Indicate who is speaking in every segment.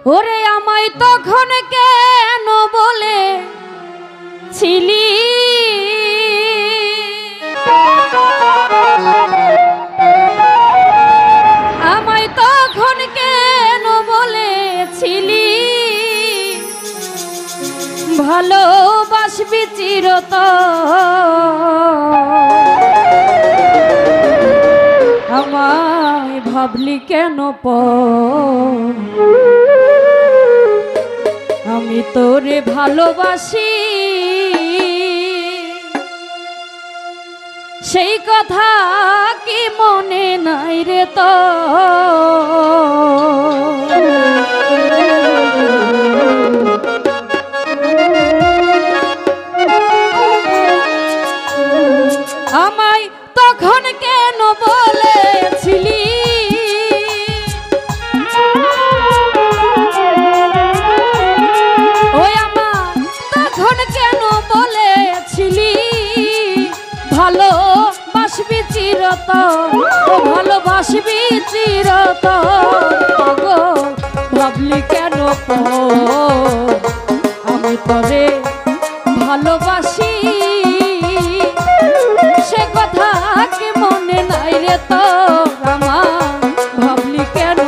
Speaker 1: ওরে আমায় তখন কেন বলে ছিলি আমায় তখন কেন বলেছিলি ভালোবাসবি চিরতন আমায় ভাবলি কেন আমি তোরে ভালোবাসি সেই কথা কি মনে নাই রে তো আমায় তখন কেন বলেছিলি ওই আমার তখন কেন বলেছিলি ভালোবাসবি চিরতন ভালোবাসবি চিরতন ভাবলি কেন আমি তোরে ভালোবাসি সে কথা কি মনে নাই রে তো আমার ভাবলি কেন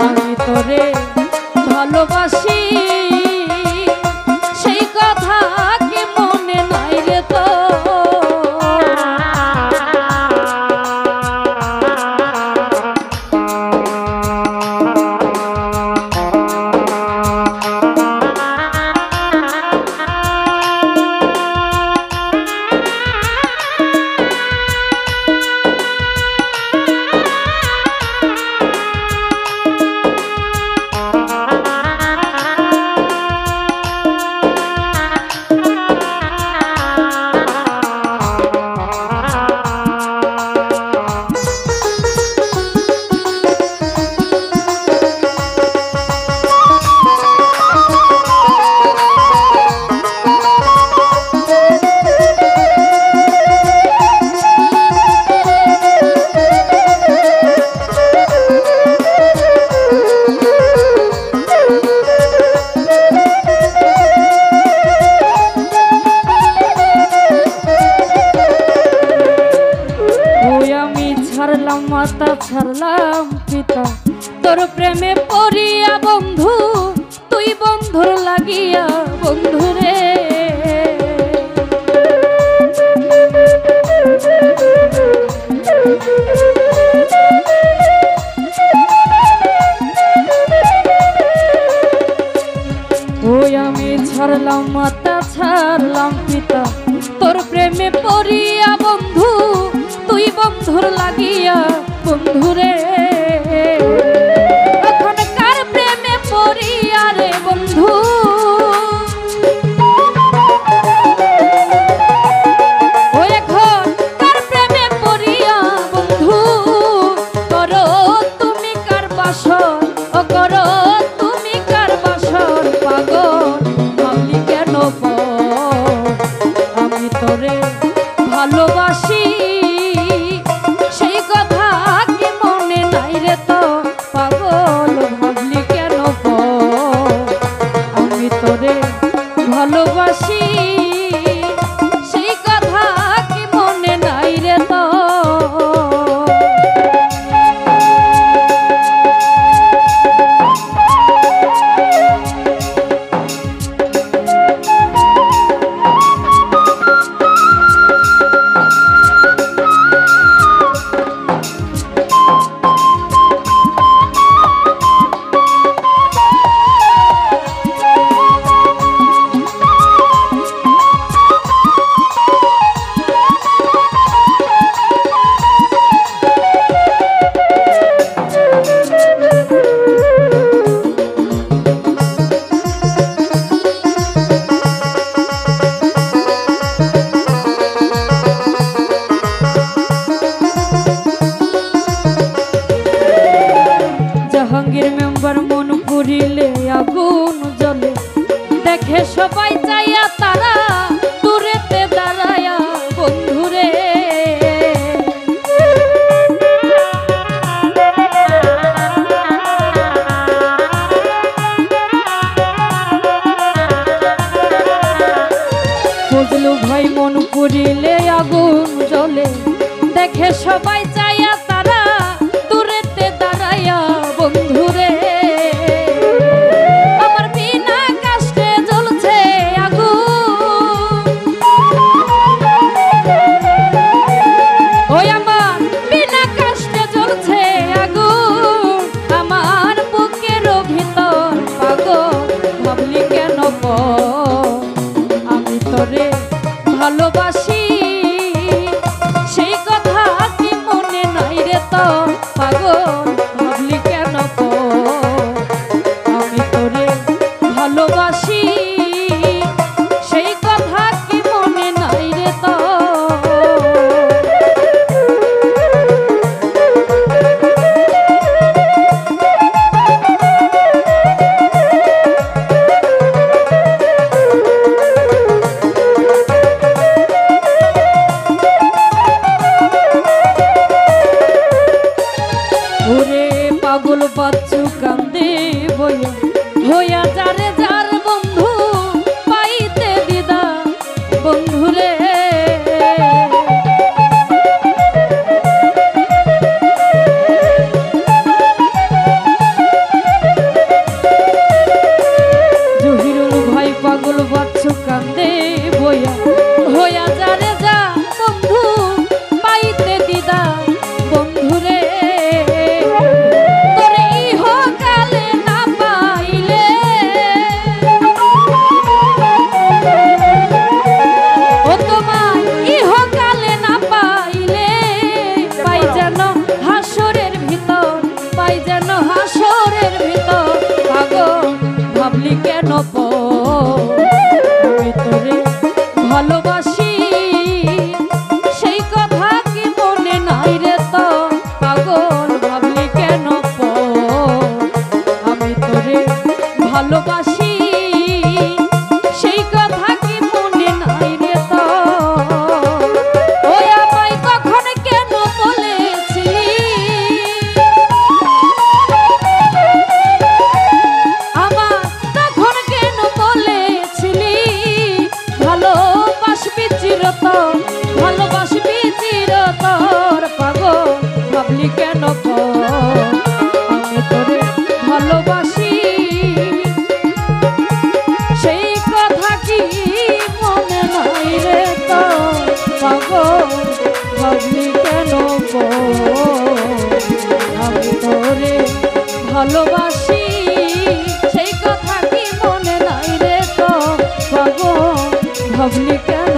Speaker 1: আমি তোরে ভালোবাসি সেই কথা কি মনে নাই রে তো মাতা ছাড়লাম পিতা তোর প্রেমে পড়িয়া বন্ধু তুই বন্ধুর লাগিয়া বন্ধু রে ওই আমি ছাড়লাম মাতা ছাড়লাম পিতা তোর প্রেমে পড়িয়া বন্ধু তুই বন্ধুর লাগিয়া বন্ধুরে এখন কার প্রেমে পড়িয়া রে বন্ধু ও এখন কার প্রেমে পড়িয়া বন্ধু করো তুমি কার বাসর ও করো তুমি কার বাসর পাগল ভাবলি কেন আমি তোরে ভালোবাসি সেই কথা কি মনে নাই রে তো পাগল ভাবলি কেন আমি তোরে ভালোবাসি সেই কথা কি মনে নাই রে তো জাহাঙ্গীর মেম্বার মন পুরিলে আগুন জ্বলে দেখে সবাই চাইয়া তারা দূরেতে দাঁড়ায়া বন্ধুরে সবাই চাইয়া তারা দূরেতে দাঁড়াইয়া বন্ধুরে আমার বিনা কষ্টে জ্বলছে আগুন ওই আমার বিনা কষ্টে জ্বলছে আগুন আমার বুকের ভিতর পাগল ভাবলি কেন আমি তোরে ভালোবাসি সেই কথা কি মনে নাই রে তো পাগল ভাবলি কেন আমি তোরে ভালোবাসি সেই কথা কি মনে নাই রে তো পাগল বাচ্চু কান্দে বইয়া হইয়া যারে যার বন্ধু পাইতে দিদা বন্ধুরে জহিরুল ভাই পাগল বাচ্চু কান্দে বইয়া হইয়া যারে যা বন্ধু পাইতে দিদা বন্ধুরে ভাবলি কেন আমি তোরে ভালোবাসি সেই কথা কি মনে নাই রে তো পাগল ভাবলি কেন আমি তোরে ভালোবাসি সেই কথা কি মনে নাই রে তো ওই আমায় কখন কেন বলেছিলি ভালোবাসবি চিরতর পাগল ভাবলি কেন আমি তোরে ভালোবাসি সেই কথা কি মনে নাই রে তো পাগল ভাবলি কেন আমি তোরে ভালোবাসি সেই কথা কি মনে নাই রে তো পাগল ভাবলি কেন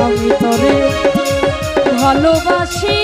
Speaker 1: আমি তোরে ভালোবাসি।